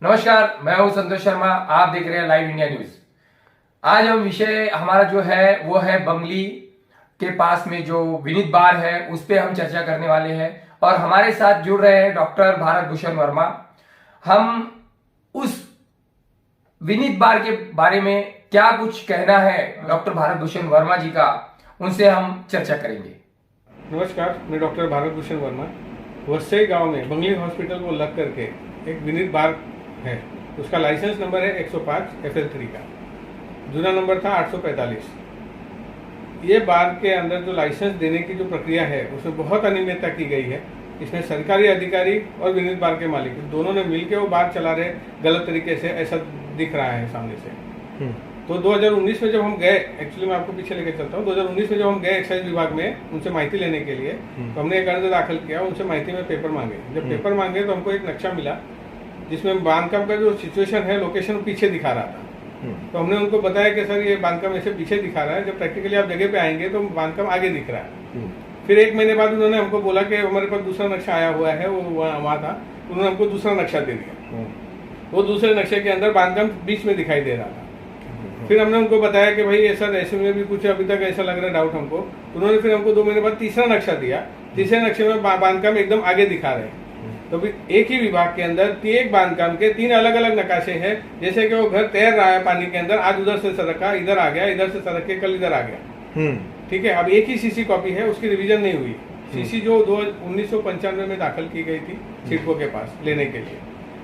नमस्कार, मैं हूं संतोष शर्मा। आप देख रहे हैं लाइव इंडिया न्यूज। आज हम विषय हमारा जो है वो है बंगली के पास में जो विनीत बार है उस पर हम चर्चा करने वाले हैं और हमारे साथ जुड़ रहे हैं डॉक्टर भारत भूषण वर्मा। हम उस विनीत बार के बारे में क्या कुछ कहना है डॉक्टर भारत भूषण वर्मा जी का, उनसे हम चर्चा करेंगे। नमस्कार, मैं डॉक्टर भारत भूषण वर्मा। वसई गांव में बंगली हॉस्पिटल को लग करके एक विनीत बार है, उसका लाइसेंस नंबर है 105 FL3 का, दूसरा नंबर था 845। ये बार के अंदर जो लाइसेंस देने की जो प्रक्रिया है उसमें बहुत अनियमितता की गई है। इसमें सरकारी अधिकारी और विनीत बार के मालिक दोनों ने मिलकर वो बार चला रहे गलत तरीके से, ऐसा दिख रहा है सामने से। तो 2019 में जब हम गए, एक्चुअली मैं आपको पीछे लेकर चलता हूँ, 2019 में जब हम गए एक्साइज विभाग में उनसे माहिती लेने के लिए, तो हमने एक अर्ज दाखिल किया, उनसे माहिती में पेपर मांगे। जब पेपर मांगे तो हमको एक नक्शा मिला जिसमें बांधकाम का जो सिचुएशन है, लोकेशन पीछे दिखा रहा था। तो हमने उनको बताया कि सर ये बांधकाम ऐसे पीछे दिखा रहा है, जब प्रैक्टिकली आप जगह पे आएंगे तो बांधकाम आगे दिख रहा है। फिर एक महीने बाद उन्होंने हमको बोला कि हमारे पास दूसरा नक्शा आया हुआ है, वो वहाँ था, उन्होंने हमको दूसरा नक्शा दे दिया। वो दूसरे नक्शे के अंदर बांधकाम बीच में दिखाई दे रहा था। फिर हमने उनको बताया कि भाई ये सर ऐसे में भी कुछ अभी तक ऐसा लग रहा है डाउट हमको। उन्होंने फिर हमको 2 महीने बाद तीसरा नक्शा दिया। तीसरे नक्शे में बांधकाम एकदम आगे दिखा रहे हैं। तो भी एक ही विभाग के अंदर एक बांधकाम के 3 अलग अलग नकाशे हैं। जैसे कि वो घर तैर रहा है पानी के अंदर, आज उधर से सरका, इधर आ गया, इधर से सरक के कल इधर आ गया। ठीक है, अब एक ही सीसी कॉपी है, उसकी रिवीजन नहीं हुई। सीसी जो 1995 में दाखिल की गई थी सिडको के पास लेने के लिए।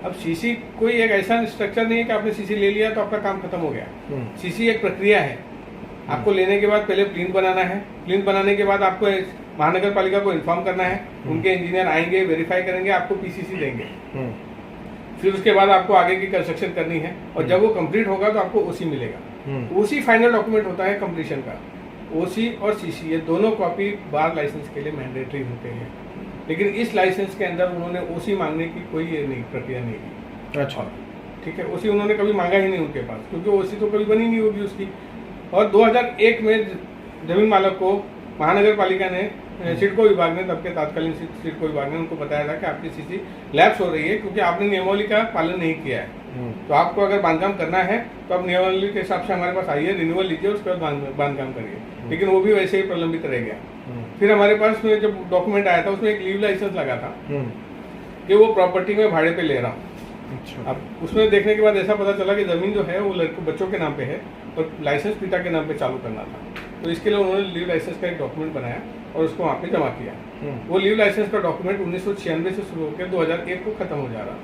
अब सीसी कोई एक ऐसा स्ट्रक्चर नहीं है कि आपने सीसी ले लिया तो आपका काम खत्म हो गया। सीसी एक प्रक्रिया है। आपको लेने के बाद पहले प्रिंट बनाना है। प्रिंट बनाने के बाद आपको महानगर पालिका को इन्फॉर्म करना है। उनके इंजीनियर आएंगे, वेरीफाई करेंगे, आपको पीसीसी देंगे। फिर उसके बाद आपको आगे की कंस्ट्रक्शन करनी है और जब वो कंप्लीट होगा तो आपको ओसी मिलेगा। ओसी फाइनल डॉक्यूमेंट होता है कंप्लीशन का। ओसी और सीसी ये दोनों कॉपी बार लाइसेंस के लिए मैंडेटरी होते हैं, लेकिन इस लाइसेंस के अंदर उन्होंने ओसी मांगने की कोई ये नहीं प्रक्रिया नहीं की। अच्छा, ठीक है, ओसी उन्होंने कभी मांगा ही नहीं उनके पास, क्योंकि ओसी तो कभी बनी नहीं होगी उसकी। और 2001 में जमीन मालक को महानगर पालिका ने, सिडको विभाग ने, तब के तत्कालीन सिडको विभाग ने उनको बताया था कि आपकी सीसी लैप्स हो रही है क्योंकि आपने नियमावली का पालन नहीं किया है। तो आपको अगर बांधकाम करना है तो आप नियमावली के हिसाब से हमारे पास आइए, रिन्यूअल लीजिए, उसके बाद बांधकाम करिए। लेकिन वो भी वैसे ही प्रलंबित रह गया। फिर हमारे पास में जब डॉक्यूमेंट आया था उसमें एक लीव लाइसेंस लगा था कि वो प्रॉपर्टी में भाड़े पे ले रहा हूँ। अच्छा। अब उसमें देखने के बाद ऐसा पता चला कि जमीन जो है वो बच्चों के नाम पे है और लाइसेंस पिता के नाम पे चालू करना था। तो इसके लिए उन्होंने लीव लाइसेंस का एक डॉक्यूमेंट बनाया और उसको वहाँ पे जमा किया। वो लीव लाइसेंस का डॉक्यूमेंट 1996 से शुरू होकर 2001 को खत्म हो जा रहा।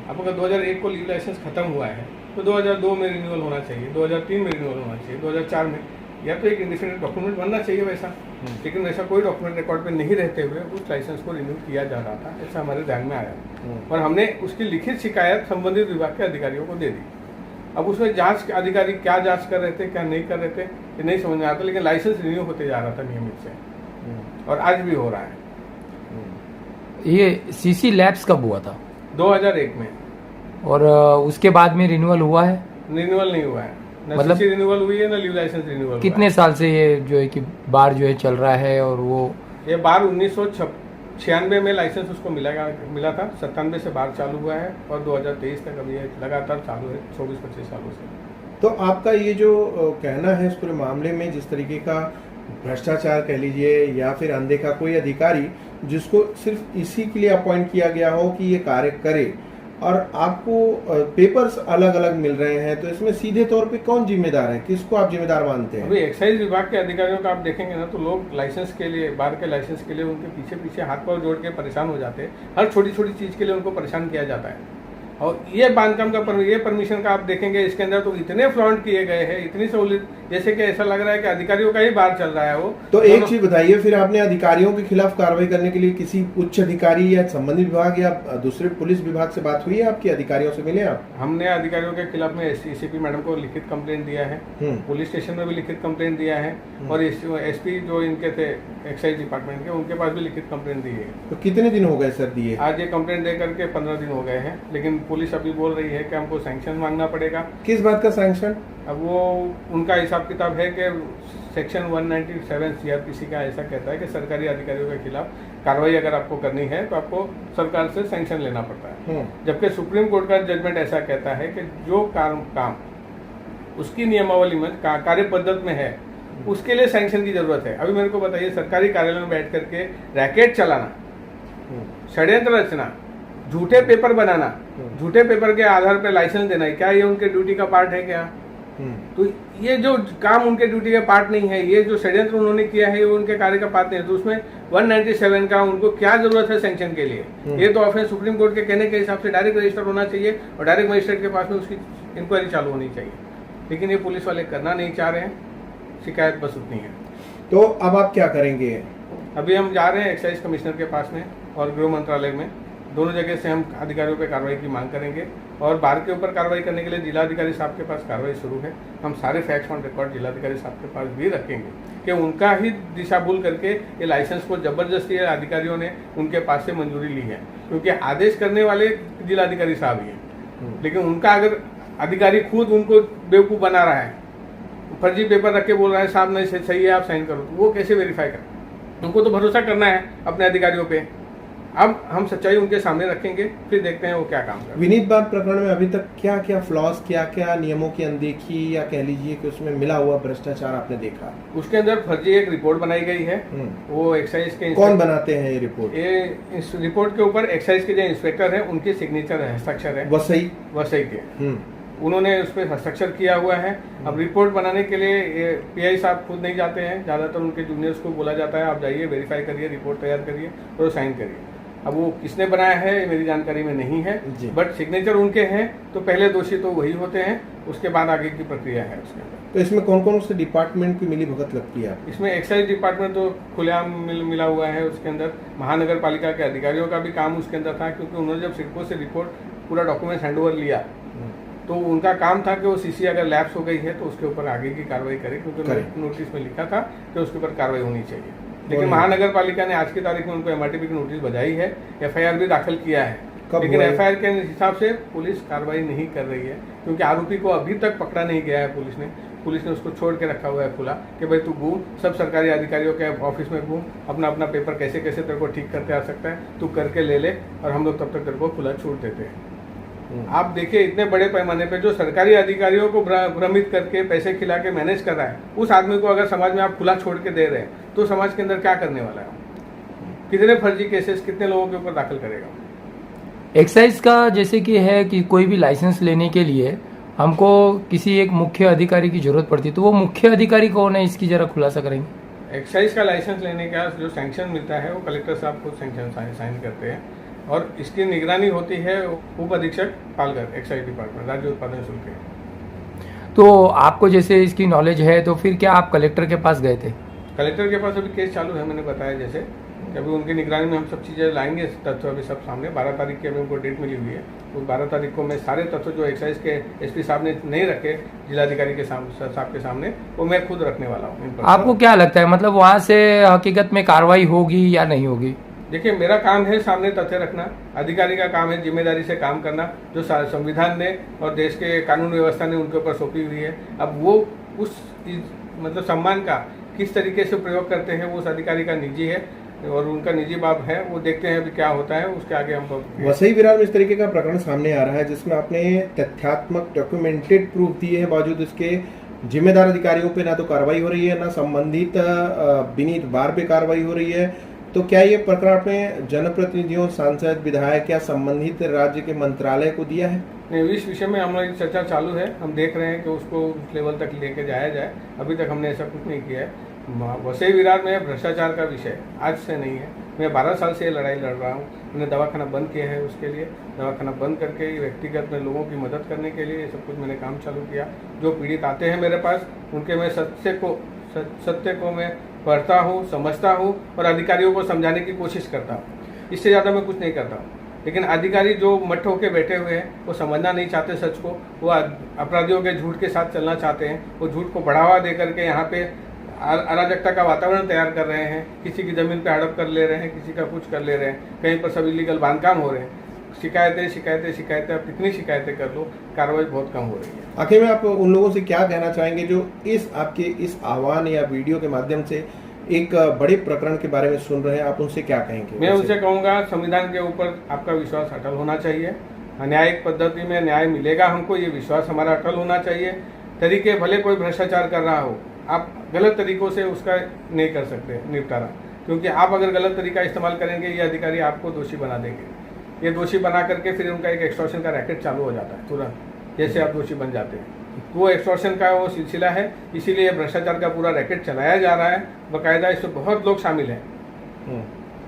अब अगर 2001 को लीव लाइसेंस खत्म हुआ है तो 2002 में रिन्यूअल होना चाहिए, 2003 में रिन्यूअल होना चाहिए, 2004 में, या तो एक इंडिपेंडेंट डॉक्यूमेंट बनना चाहिए वैसा। लेकिन वैसा कोई डॉक्यूमेंट रिकॉर्ड पे नहीं रहते हुए उस लाइसेंस को रिन्यू किया जा रहा था, ऐसा हमारे ध्यान में आया और हमने उसकी लिखित शिकायत संबंधित विभाग के अधिकारियों को दे दी। अब उसमें जांच अधिकारी क्या जांच कर रहे थे, क्या नहीं कर रहे थे, ये नहीं समझ में आता, लेकिन लाइसेंस रिन्यू होते जा रहा था नियमित से और आज भी हो रहा है। ये सीसी लैब्स कब हुआ था? 2001 में। और उसके बाद में रिन्यूअल हुआ है? रिन्यूअल नहीं हुआ है, मतलब रिन्यूअल हुई है ना लीव लाइसेंस रिन्यूअल। कितने साल से ये जो है कि बार जो है चल रहा है? और वो ये बार 1996 में लाइसेंस उसको मिला था, 97 से बार चालू हुआ है और 2023 तक अभी लगातार चालू है, 24-25 सालों से। तो आपका ये जो कहना है इस पूरे मामले में, जिस तरीके का भ्रष्टाचार कह लीजिए या फिर अनदेखा कोई अधिकारी जिसको सिर्फ इसी के लिए अपॉइंट किया गया हो कि ये कार्य करे और आपको पेपर्स अलग अलग मिल रहे हैं, तो इसमें सीधे तौर पे कौन जिम्मेदार है? किसको आप जिम्मेदार मानते हैं? अभी एक्साइज विभाग के अधिकारियों का आप देखेंगे ना तो लोग लाइसेंस के लिए, बार के लाइसेंस के लिए उनके पीछे पीछे हाथ पांव जोड़ के परेशान हो जाते हैं। हर छोटी छोटी चीज के लिए उनको परेशान किया जाता है। और ये बांधकाम का ये परमिशन का आप देखेंगे इसके अंदर तो इतने फ्लॉन्ट किए गए हैं, इतनी सहूलियत, जैसे कि ऐसा लग रहा है कि अधिकारियों का ही बार चल रहा है वो। तो एक चीज बताइए, फिर आपने अधिकारियों के खिलाफ कार्रवाई करने के लिए किसी उच्च अधिकारी या संबंधित विभाग या दूसरे पुलिस विभाग से बात हुई है आपकी? अधिकारियों से मिले आप? हमने अधिकारियों के खिलाफ में एसीपी मैडम को लिखित कंप्लेंट दिया है, पुलिस स्टेशन में भी लिखित कंप्लेंट दिया है और एसपी जो इनके थे एक्साइज डिपार्टमेंट के, उनके पास भी लिखित कंप्लेंट दी है। तो कितने दिन हो गए सर दिए? आज ये कंप्लेंट दे करके 15 दिन हो गए हैं, लेकिन पुलिस अभी बोल रही है कि हमको सैंक्शन मांगना पड़ेगा। किस बात का सैंक्शन? अब वो उनका हिसाब किताब है कि सेक्शन 197 सीआरपीसी का ऐसा कहता है कि सरकारी अधिकारियों के खिलाफ कार्रवाई अगर आपको करनी है तो आपको सरकार से सैंक्शन लेना पड़ता है। जबकि सुप्रीम कोर्ट का जजमेंट ऐसा कहता है कि जो काम उसकी नियमावली में कार्य पद्धति में है उसके लिए सैंक्शन की जरूरत है। अभी मेरे को बताइए, सरकारी कार्यालय में बैठ करके रैकेट चलाना, षड्यंत्र रचना, झूठे पेपर बनाना, झूठे पेपर के आधार पर लाइसेंस देना, क्या ये उनके ड्यूटी का पार्ट है क्या? तो ये जो काम उनके ड्यूटी का पार्ट नहीं है, ये जो षड्यंत्र उन्होंने किया है ये उनके कार्य का पार्ट नहीं है, तो उसमें 197 का उनको क्या जरूरत है सैंक्शन के लिए? ये तो ऑफेंस सुप्रीम कोर्ट के कहने के हिसाब से डायरेक्ट रजिस्टर होना चाहिए और डायरेक्ट मजिस्ट्रेट के पास में उसकी इंक्वायरी चालू होनी चाहिए, लेकिन ये पुलिस वाले करना नहीं चाह रहे हैं। शिकायत बस उतनी है। तो अब आप क्या करेंगे? अभी हम जा रहे हैं एक्साइज कमिश्नर के पास में और गृह मंत्रालय में, दोनों जगह से हम अधिकारियों पे कार्रवाई की मांग करेंगे और बार के ऊपर कार्रवाई करने के लिए जिलाधिकारी साहब के पास कार्रवाई शुरू है। हम सारे फैक्ट्स ऑन रिकॉर्ड जिलाधिकारी साहब के पास भी रखेंगे कि उनका ही दिशा भूल करके ये लाइसेंस को जबरदस्ती अधिकारियों ने उनके पास से मंजूरी ली है, क्योंकि आदेश करने वाले जिलाधिकारी साहब ही हैं, लेकिन उनका अगर अधिकारी खुद उनको बेवकूफ़ बना रहा है, फर्जी पेपर रख के बोल रहा है साहब नहीं सही है आप साइन करो, तो वो कैसे वेरीफाई करें? उनको तो भरोसा करना है अपने अधिकारियों पे। अब हम सच्चाई उनके सामने रखेंगे, फिर देखते हैं वो क्या काम करते। विनीत बार प्रकरण में अभी तक क्या क्या फ्लॉज, क्या क्या नियमों की अनदेखी या कह लीजिए कि उसमें मिला हुआ भ्रष्टाचार आपने देखा? उसके अंदर फर्जी एक रिपोर्ट बनाई गई है, वो एक्साइज के कौन बनाते हैं ये रिपोर्ट? ये इस रिपोर्ट के ऊपर एक्साइज के जो इंस्पेक्टर है उनके सिग्नेचर है, हस्ताक्षर है, वसई के, उन्होंने उस पर हस्ताक्षर किया हुआ है। अब रिपोर्ट बनाने के लिए पीआई साहब खुद नहीं जाते हैं, ज़्यादातर उनके जूनियर्स को बोला जाता है आप जाइए वेरीफाई करिए, रिपोर्ट तैयार करिए और साइन करिए। अब वो किसने बनाया है मेरी जानकारी में नहीं है, बट सिग्नेचर उनके हैं तो पहले दोषी तो वही होते हैं, उसके बाद आगे की प्रक्रिया है उसके अंदर। तो इसमें कौन कौन से डिपार्टमेंट की मिली भगत लगती है? इसमें एक्साइज डिपार्टमेंट तो खुलेआम मिला हुआ है, उसके अंदर महानगर पालिका के अधिकारियों का भी काम उसके अंदर था, क्योंकि उन्होंने जब सिडको से रिपोर्ट पूरा डॉक्यूमेंट हैंडओवर लिया तो उनका काम था कि वो सीसी अगर लैप्स हो गई है तो उसके ऊपर आगे की कार्रवाई करे, क्योंकि नोटिस में लिखा था कि उसके ऊपर कार्रवाई होनी चाहिए। लेकिन महानगर पालिका ने आज की तारीख में उनको एमआरटीपी की नोटिस बजाई है, एफआईआर भी दाखिल किया है, लेकिन एफआईआर के हिसाब से पुलिस कार्रवाई नहीं कर रही है, क्योंकि आरोपी को अभी तक पकड़ा नहीं गया है। पुलिस ने उसको छोड़ के रखा हुआ है खुला कि भाई तू घूम, सब सरकारी अधिकारियों के ऑफिस में घूम, अपना अपना पेपर कैसे कैसे तेरे को ठीक करते आ सकता है तू करके ले ले, और हम लोग तब तक तेरे को खुला छूट देते हैं। आप देखिए इतने बड़े पैमाने पे जो सरकारी अधिकारियों को भ्रमित करके पैसे खिला के मैनेज कर रहा है, उस आदमी को अगर समाज में आप खुला छोड़ के दे रहे हैं तो समाज के अंदर क्या करने वाला है? कितने फर्जी केसेस कितने लोगों के ऊपर दाखिल करेगा? एक्साइज का जैसे कि है कि कोई भी लाइसेंस लेने के लिए हमको किसी एक मुख्य अधिकारी की जरूरत पड़ती है, तो वो मुख्य अधिकारी कौन है इसकी जरा खुलासा करेंगे? एक्साइज का लाइसेंस लेने का जो सैंक्शन मिलता है वो कलेक्टर साहब खुद सैंक्शन साइन करते हैं और इसकी निगरानी होती है उप अधीक्षक पालघर, एक्साइज डिपार्टमेंट, राज्य उत्पादन शुल्क। तो आपको जैसे इसकी नॉलेज है तो फिर क्या आप कलेक्टर के पास गए थे? कलेक्टर के पास अभी केस चालू है, मैंने बताया जैसे कि अभी उनकी निगरानी में हम सब चीज़ें लाएंगे, तथ्य अभी सब सामने। 12 तारीख की अभी उनको डेट मिली हुई है, उस 12 तारीख को मैं सारे तथ्य जो एक्साइज के एसपी साहब ने नहीं रखे जिलाधिकारी के साहब के सामने, वो मैं खुद रखने वाला हूँ। आपको क्या लगता है, मतलब वहाँ से हकीकत में कार्रवाई होगी या नहीं होगी? देखिए मेरा काम है सामने तथ्य रखना, अधिकारी का काम है जिम्मेदारी से काम करना, जो संविधान ने और देश के कानून व्यवस्था ने उनके ऊपर सौंपी हुई है। अब वो उस मतलब सम्मान का किस तरीके से प्रयोग करते हैं वो उस अधिकारी का निजी है और उनका निजी बात है, वो देखते हैं अभी क्या होता है, उसके आगे हम। वसई विरार में इस तरीके का प्रकरण सामने आ रहा है जिसमें आपने तथ्यात्मक डॉक्यूमेंटेड प्रूफ दिए हैं, बावजूद इसके जिम्मेदार अधिकारियों पे ना तो कार्रवाई हो रही है, ना संबंधित विनीत बार पे कार्रवाई हो रही है। तो क्या ये प्रकरण में जनप्रतिनिधियों, सांसद, विधायक या संबंधित राज्य के मंत्रालय को दिया है? नहीं, इस विषय में हम लोग चर्चा चालू है, हम देख रहे हैं कि उसको उस लेवल तक लेके जाया जाए। अभी तक हमने ऐसा कुछ नहीं किया है। वसई विरार में भ्रष्टाचार का विषय आज से नहीं है, मैं 12 साल से ये लड़ाई लड़ रहा हूँ। मैंने दवाखाना बंद किया है, उसके लिए दवाखाना बंद करके व्यक्तिगत में लोगों की मदद करने के लिए ये सब कुछ मैंने काम चालू किया। जो पीड़ित आते हैं मेरे पास, उनके मैं सत्य को मैं पढ़ता हूँ, समझता हूँ और अधिकारियों को समझाने की कोशिश करता हूँ। इससे ज़्यादा मैं कुछ नहीं करता हूँ। लेकिन अधिकारी जो मठ होके बैठे हुए हैं वो समझना नहीं चाहते सच को, वो अपराधियों के झूठ के साथ चलना चाहते हैं, वो झूठ को बढ़ावा दे करके यहाँ पे अराजकता का वातावरण तैयार कर रहे हैं। किसी की ज़मीन पे हड़प कर ले रहे हैं, किसी का कुछ कर ले रहे हैं, कहीं पर सब इलीगल बांधकाम हो रहे हैं। शिकायतें आप कितनी शिकायतें कर लो, कार्रवाई बहुत कम हो रही है। आखिर में आप उन लोगों से क्या कहना चाहेंगे जो आपके इस आह्वान या वीडियो के माध्यम से एक बड़े प्रकरण के बारे में सुन रहे हैं, आप उनसे क्या कहेंगे? मैं उनसे कहूँगा, संविधान के ऊपर आपका विश्वास अटल होना चाहिए। न्यायिक पद्धति में न्याय मिलेगा हमको, ये विश्वास हमारा अटल होना चाहिए। तरीके भले कोई भ्रष्टाचार कर रहा हो, आप गलत तरीकों से उसका नहीं कर सकते निपटारा, क्योंकि आप अगर गलत तरीका इस्तेमाल करेंगे ये अधिकारी आपको दोषी बना देंगे। ये दोषी बना करके फिर उनका एक एक्सटॉर्शन का रैकेट चालू हो जाता है तुरंत, जैसे आप दोषी बन जाते हैं। वो एक्सटॉर्शन का वो सिलसिला है, इसीलिए भ्रष्टाचार का पूरा रैकेट चलाया जा रहा है बाकायदा। इसमें बहुत लोग शामिल हैं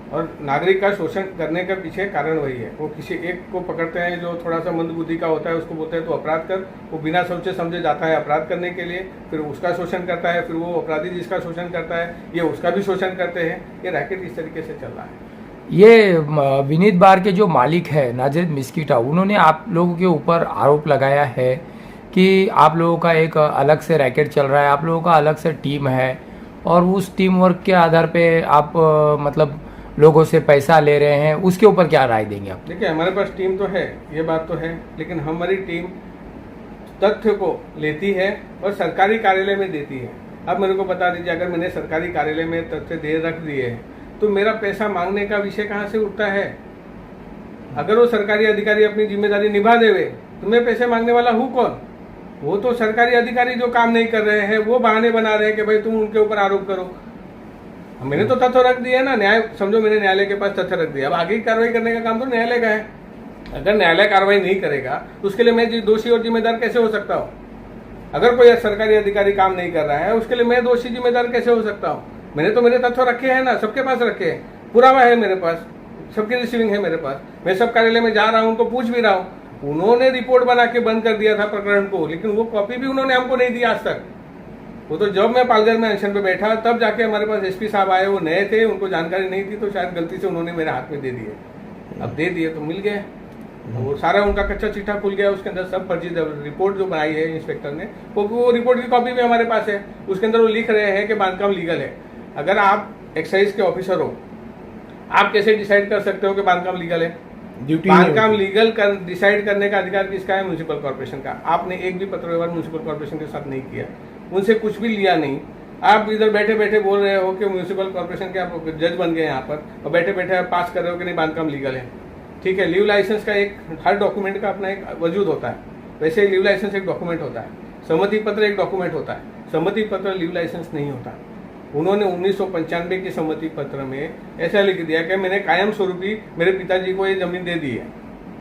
और नागरिक का शोषण करने के पीछे कारण वही है। वो किसी एक को पकड़ते हैं जो थोड़ा सा मंदबुद्धि का होता है, उसको बोलते हैं तो अपराध कर, वो बिना सोचे समझे जाता है अपराध करने के लिए, फिर उसका शोषण करता है, फिर वो अपराधी जिसका शोषण करता है ये उसका भी शोषण करते हैं। ये रैकेट इस तरीके से चल रहा है। ये विनीत बार के जो मालिक है नाजिर मिस्कीटा, उन्होंने आप लोगों के ऊपर आरोप लगाया है कि आप लोगों का एक अलग से रैकेट चल रहा है, आप लोगों का अलग से टीम है और उस टीम वर्क के आधार पे आप मतलब लोगों से पैसा ले रहे हैं। उसके ऊपर क्या राय देंगे आप? देखिए, हमारे पास टीम तो है, ये बात तो है, लेकिन हमारी टीम तथ्य को लेती है और सरकारी कार्यालय में देती है। अब मेरे को बता दीजिए, अगर मैंने सरकारी कार्यालय में तथ्य दे रख दिए हैं तो मेरा पैसा मांगने का विषय कहाँ से उठता है? अगर वो सरकारी अधिकारी अपनी जिम्मेदारी निभा देवे तो मैं पैसे मांगने वाला हूँ कौन? वो तो सरकारी अधिकारी जो काम नहीं कर रहे हैं वो बहाने बना रहे हैं कि भाई तुम उनके ऊपर आरोप करो। मैंने तो तथ्य रख दिया ना, न्याय समझो मैंने न्यायालय के पास तथ्य रख दिया। अब आगे की कार्रवाई करने का काम तो न्यायालय का है। अगर न्यायालय कार्रवाई नहीं करेगा तो उसके लिए मैं दोषी और जिम्मेदार कैसे हो सकता हूँ? अगर कोई सरकारी अधिकारी काम नहीं कर रहा है उसके लिए मैं दोषी जिम्मेदार कैसे हो सकता हूँ? मैंने तो मेरे तथ्य रखे हैं ना, सबके पास रखे हैं, पुरावा है मेरे पास, सबकी रिसीविंग है मेरे पास। मैं सब कार्यालय में जा रहा हूँ, उनको पूछ भी रहा हूँ। उन्होंने रिपोर्ट बना के बंद कर दिया था प्रकरण को, लेकिन वो कॉपी भी उन्होंने हमको नहीं दी आज तक। वो तो जब मैं पालघर में अनशन पे बैठा तब जाके हमारे पास एसपी साहब आए, वो नए थे, उनको जानकारी नहीं थी, तो शायद गलती से उन्होंने मेरे हाथ में दे दिए। अब दे दिए तो मिल गए, वो सारा उनका कच्चा चिट्ठा खुल गया। उसके अंदर सब फर्जी रिपोर्ट जो बनाई है इंस्पेक्टर ने, वो रिपोर्ट की कॉपी भी हमारे पास है। उसके अंदर वो लिख रहे हैं कि बांधकाम लीगल है। अगर आप एक्साइज के ऑफिसर हो, आप कैसे डिसाइड कर सकते हो कि बांधकाम लीगल है? बांधकाम लीगल डिसाइड करने का अधिकार किसका है? म्युनिसिपल कॉर्पोरेशन का। आपने एक भी पत्र व्यवहार म्युनिसिपल कॉर्पोरेशन के साथ नहीं किया, उनसे कुछ भी लिया नहीं। आप इधर बैठे बैठे बोल रहे हो कि म्युनिसिपल कॉर्पोरेशन के आप जज बन गए यहाँ पर, और बैठे बैठे आप पास कर रहे हो कि नहीं बांधकाम लीगल है। ठीक है, लीव लाइसेंस का एक हर डॉक्यूमेंट का अपना एक वजूद होता है, वैसे ही लीव लाइसेंस एक डॉक्यूमेंट होता है, सहमति पत्र एक डॉक्यूमेंट होता है। सहमति पत्र लीव लाइसेंस नहीं होता। उन्होंने 1995 के सहमति पत्र में ऐसा लिख दिया कि मैंने कायम स्वरूपी मेरे पिताजी को ये जमीन दे दी है।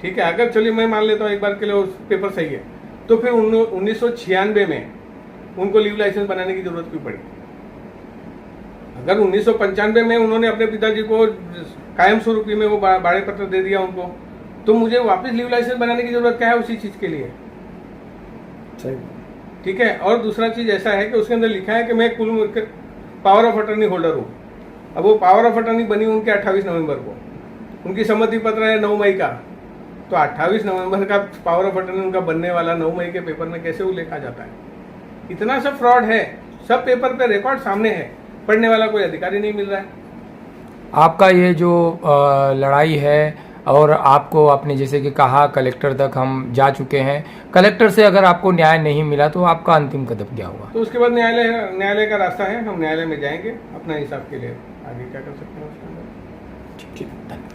ठीक है, अगर चलिए मैं मान लेता हूँ एक बार के लिए उस पेपर सही है, तो फिर 1996 में उनको लीव लाइसेंस बनाने की जरूरत क्यों पड़ी? अगर 1995 में उन्होंने अपने पिताजी को कायम स्वरूपी में वो बाड़े पत्र दे दिया उनको, तो मुझे वापस लीव लाइसेंस बनाने की जरूरत क्या है उसी चीज के लिए? ठीक है। और दूसरा चीज ऐसा है कि उसके अंदर लिखा है कि मैं कुल पावर ऑफ अटर्नी होल्डर हूँ। अब वो पावर ऑफ अटर्नी बनी उनके 28 नवंबर को, उनकी सहमति पत्र है 9 मई का, तो 28 नवंबर का पावर ऑफ अटर्नी उनका बनने वाला 9 मई के पेपर में कैसे उल्लेख आ जाता है? इतना सब फ्रॉड है, सब पेपर पे रिकॉर्ड सामने है, पढ़ने वाला कोई अधिकारी नहीं मिल रहा है। आपका ये जो लड़ाई है, और आपको आपने जैसे कि कहा कलेक्टर तक हम जा चुके हैं, कलेक्टर से अगर आपको न्याय नहीं मिला तो आपका अंतिम कदम क्या होगा? तो उसके बाद न्यायालय का रास्ता है, हम न्यायालय में जाएंगे, अपना हिसाब के लिए आगे क्या कर सकते हैं उसके अंदर। ठीक, धन्यवाद।